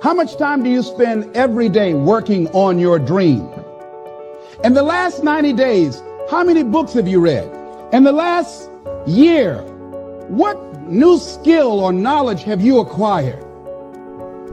How much time do you spend every day working on your dream? In the last 90 days, how many books have you read? In the last year, what new skill or knowledge have you acquired?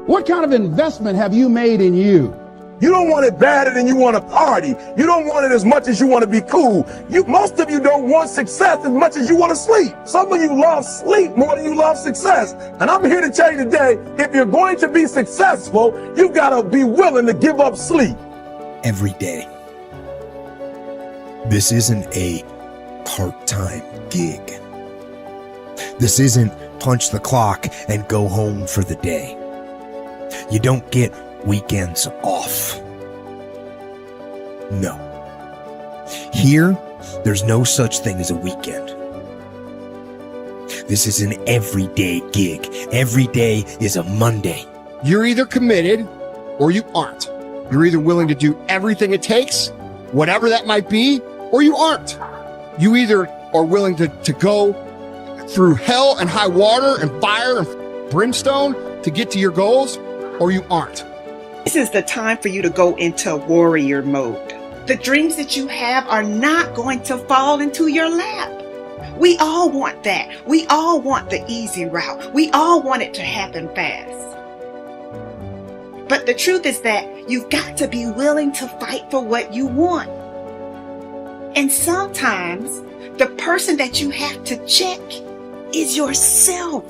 What kind of investment have you made in you? You don't want it badder than you want to party. You don't want it as much as you want to be cool. Most of you don't want success as much as you want to sleep. Some of you love sleep more than you love success. And I'm here to tell you today, if you're going to be successful, you've got to be willing to give up sleep. Every day. This isn't a part-time gig. This isn't punch the clock and go home for the day. You don't get weekends off. No. Here, there's no such thing as a weekend. This is an everyday gig. Every day is a Monday. You're either committed or you aren't. You're either willing to do everything it takes, whatever that might be, or you aren't. You either are willing to go through hell and high water and fire and brimstone to get to your goals, or you aren't. This is the time for you to go into warrior mode. The dreams that you have are not going to fall into your lap. We all want that. We all want the easy route. We all want it to happen fast. But the truth is that you've got to be willing to fight for what you want. And sometimes the person that you have to check is yourself.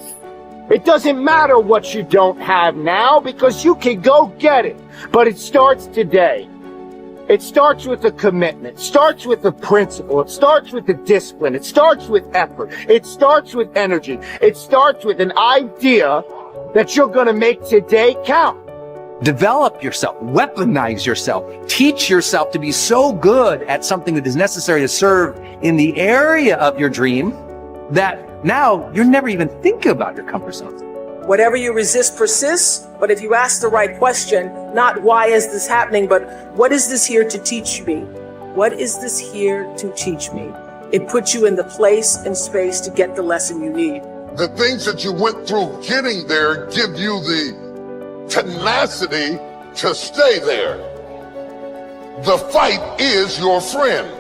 It doesn't matter what you don't have now because you can go get it. But it starts today. It starts with a commitment. It starts with a principle. It starts with a discipline. It starts with effort. It starts with energy. It starts with an idea that you're going to make today count. Develop yourself, weaponize yourself, teach yourself to be so good at something that is necessary to serve in the area of your dream that now you're never even thinking about your comfort zone. Whatever you resist persists, but if you ask the right question, not why is this happening, but what is this here to teach me? What is this here to teach me? It puts you in the place and space to get the lesson you need. The things that you went through getting there give you the tenacity to stay there. The fight is your friend.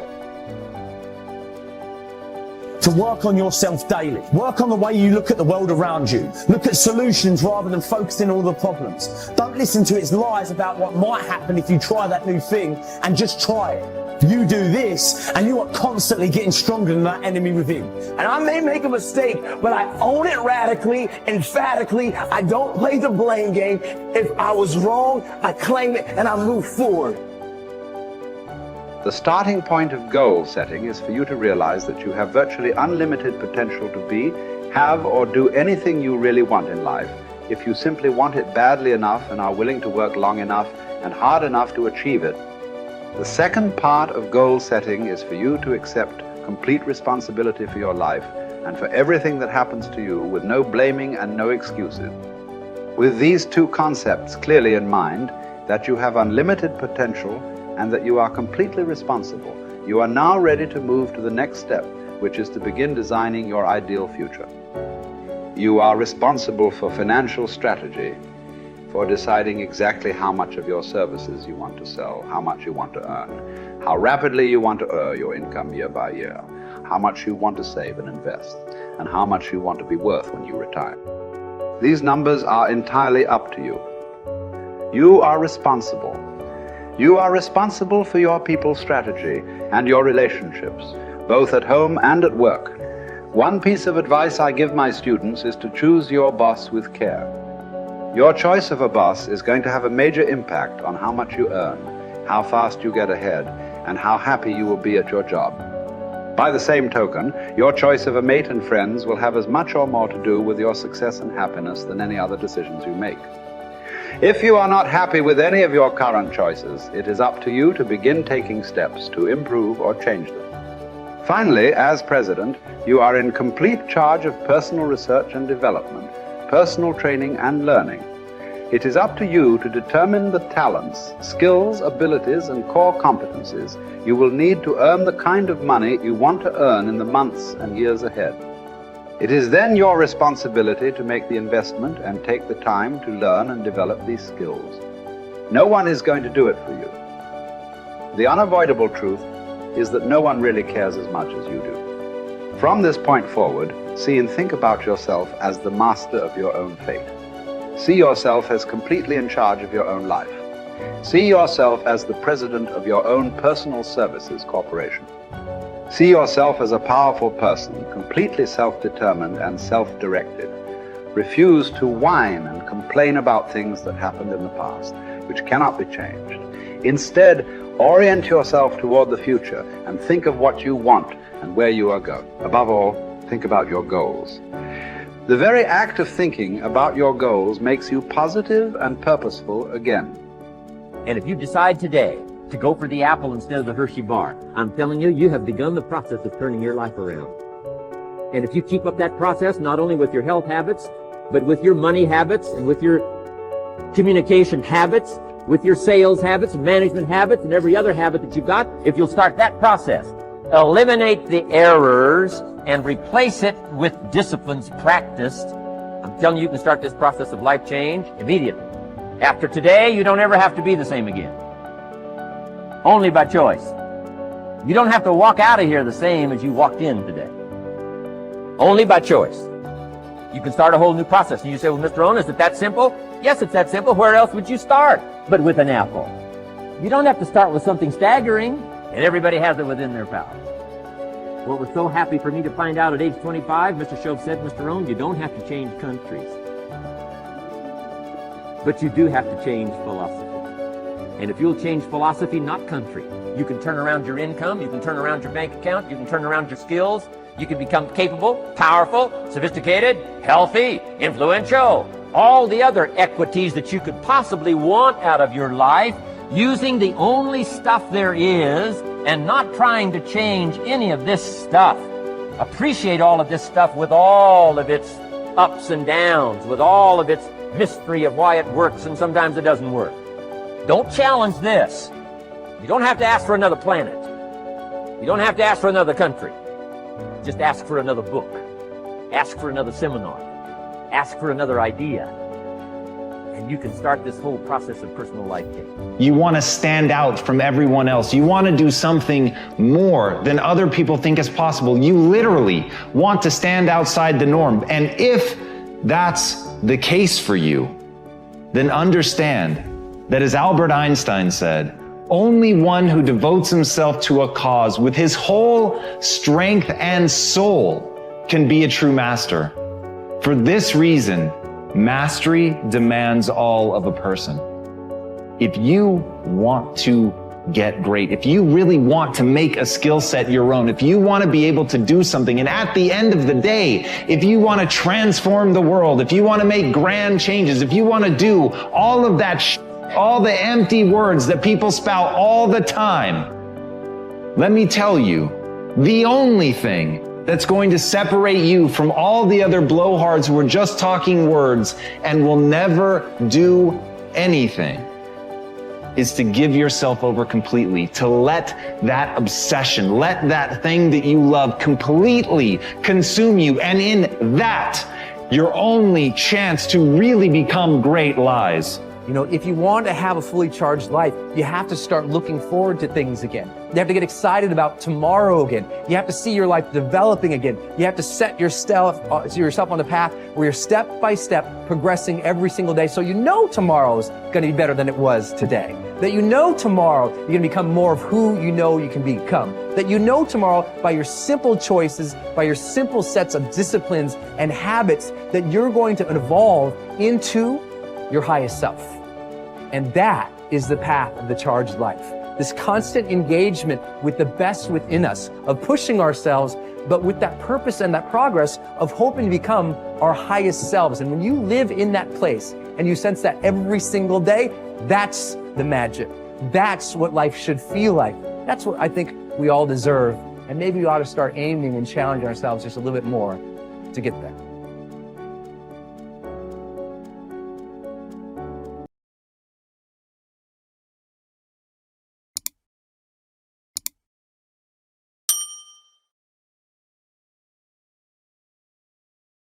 To work on yourself daily. Work on the way you look at the world around you. Look at solutions rather than focusing on all the problems. Don't listen to its lies about what might happen if you try that new thing, and just try it. You do this and you are constantly getting stronger than that enemy within. And I may make a mistake, but I own it radically, emphatically. I don't play the blame game. If I was wrong, I claim it and I move forward. The starting point of goal setting is for you to realize that you have virtually unlimited potential to be, have, or do anything you really want in life if you simply want it badly enough and are willing to work long enough and hard enough to achieve it. The second part of goal setting is for you to accept complete responsibility for your life and for everything that happens to you with no blaming and no excuses. With these two concepts clearly in mind, that you have unlimited potential and that you are completely responsible, you are now ready to move to the next step, which is to begin designing your ideal future. You are responsible for financial strategy, for deciding exactly how much of your services you want to sell, how much you want to earn, how rapidly you want to earn your income year by year, how much you want to save and invest, and how much you want to be worth when you retire. These numbers are entirely up to you. You are responsible. You are responsible for your people's strategy and your relationships, both at home and at work. One piece of advice I give my students is to choose your boss with care. Your choice of a boss is going to have a major impact on how much you earn, how fast you get ahead, and how happy you will be at your job. By the same token, your choice of a mate and friends will have as much or more to do with your success and happiness than any other decisions you make. If you are not happy with any of your current choices, it is up to you to begin taking steps to improve or change them. Finally, as president, you are in complete charge of personal research and development, personal training and learning. It is up to you to determine the talents, skills, abilities, and core competencies you will need to earn the kind of money you want to earn in the months and years ahead. It is then your responsibility to make the investment and take the time to learn and develop these skills. No one is going to do it for you. The unavoidable truth is that no one really cares as much as you do. From this point forward, see and think about yourself as the master of your own fate. See yourself as completely in charge of your own life. See yourself as the president of your own personal services corporation. See yourself as a powerful person, completely self-determined and self-directed. Refuse to whine and complain about things that happened in the past, which cannot be changed. Instead, orient yourself toward the future and think of what you want and where you are going. Above all, think about your goals. The very act of thinking about your goals makes you positive and purposeful again. And if you decide today to go for the apple instead of the Hershey bar, I'm telling you, you have begun the process of turning your life around. And if you keep up that process, not only with your health habits, but with your money habits and with your communication habits, with your sales habits, management habits, and every other habit that you've got, if you'll start that process, eliminate the errors and replace it with disciplines practiced, I'm telling you, you can start this process of life change immediately. After today, you don't ever have to be the same again. Only by choice. You don't have to walk out of here the same as you walked in today. Only by choice. You can start a whole new process. And you say, well, Mr. Owen, is it that simple? Yes, it's that simple. Where else would you start but with an apple? You don't have to start with something staggering, and everybody has it within their power. What was so happy for me to find out at age 25, Mr. Shoaib said, Mr. Owen, you don't have to change countries, but you do have to change philosophy. And if you'll change philosophy, not country, you can turn around your income, you can turn around your bank account, you can turn around your skills, you can become capable, powerful, sophisticated, healthy, influential, all the other equities that you could possibly want out of your life, using the only stuff there is and not trying to change any of this stuff. Appreciate all of this stuff with all of its ups and downs, with all of its mystery of why it works and sometimes it doesn't work. Don't challenge this. You don't have to ask for another planet. You don't have to ask for another country. Just ask for another book. Ask for another seminar. Ask for another idea. And you can start this whole process of personal life change. You want to stand out from everyone else. You want to do something more than other people think is possible. You literally want to stand outside the norm. And if that's the case for you, then understand that, as Albert Einstein said, only one who devotes himself to a cause with his whole strength and soul can be a true master. For this reason, mastery demands all of a person. If you want to get great, if you really want to make a skill set your own, if you want to be able to do something, and at the end of the day, if you want to transform the world, if you want to make grand changes, if you want to do all of that all the empty words that people spout all the time, let me tell you, the only thing that's going to separate you from all the other blowhards who are just talking words and will never do anything is to give yourself over completely, to let that obsession, let that thing that you love completely consume you. And in that, your only chance to really become great lies. You know, if you want to have a fully charged life, you have to start looking forward to things again. You have to get excited about tomorrow again. You have to see your life developing again. You have to set yourself on the path where you're step by step progressing every single day, so you know tomorrow's going to be better than it was today. That you know tomorrow you're going to become more of who you know you can become. That you know tomorrow by your simple choices, by your simple sets of disciplines and habits, that you're going to evolve into your highest self. And that is the path of the charged life. This constant engagement with the best within us, of pushing ourselves, but with that purpose and that progress of hoping to become our highest selves. And when you live in that place and you sense that every single day, that's the magic. That's what life should feel like. That's what I think we all deserve. And maybe we ought to start aiming and challenging ourselves just a little bit more to get there.